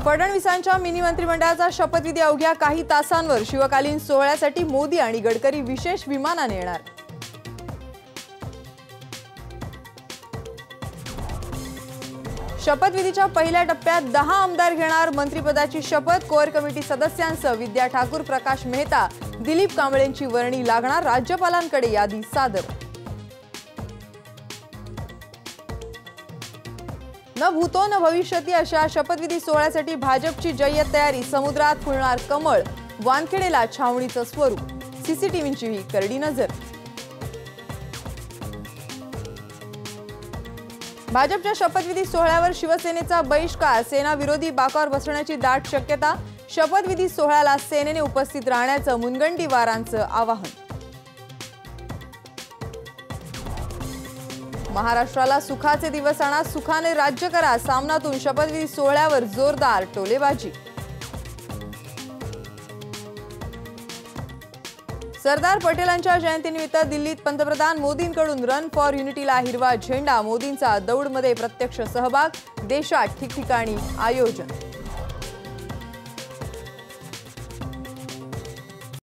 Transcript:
फडणवीसांच्या mini मंत्रिमंडळाचा शपथविधी अवघ्या काही तासांवर शिवकालीन सोहळ्यासाठी मोदी आणि गडकरी विशेष विमानाने येणार। शपथविधीच्या पहिल्या टप्प्यात 10 आमदार घेणार मंत्रिपदाची शपथ। कोर कमिटी सदस्यांसह विद्या ठाकूर, प्रकाश मेहता, दिलीप कांबळेंची वर्णी लागणार। राज्यपालांकडे यादी सादर। न भूतो न भविष्यती अशा शपथविधी सोहळ्यासाठी भाजपची जय्यत तयारी। समुद्रात फुलणार कमळ, वानखेडेला छावणीचं स्वरूप। सीसीटीव्हीची ही करडी नजर। भाजपच्या शपथविधी सोहळ्यावर शिवसेनेचा बहिष्कार। सेना विरोधी बाकावर बसण्याची दाट शक्यता। शपथविधी सोहळ्याला सेनेने उपस्थित राहण्याचं मुनगंटीवारांचं आवाहन। महाराष्ट्राला सुखाचे दिवस आणा, सुखाने राज्य करा। सामनातून शपथविधी सोहळ्यावर जोरदार टोलेबाजी। सरदार पटेलांच्या जयंतीनिमित्त दिल्लीत पंतप्रधान मोदींकडून रन फॉर युनिटीला हिरवा झेंडा। मोदींचा दौडमध्ये प्रत्यक्ष सहभाग। देशात ठिकठिकाणी आयोजन।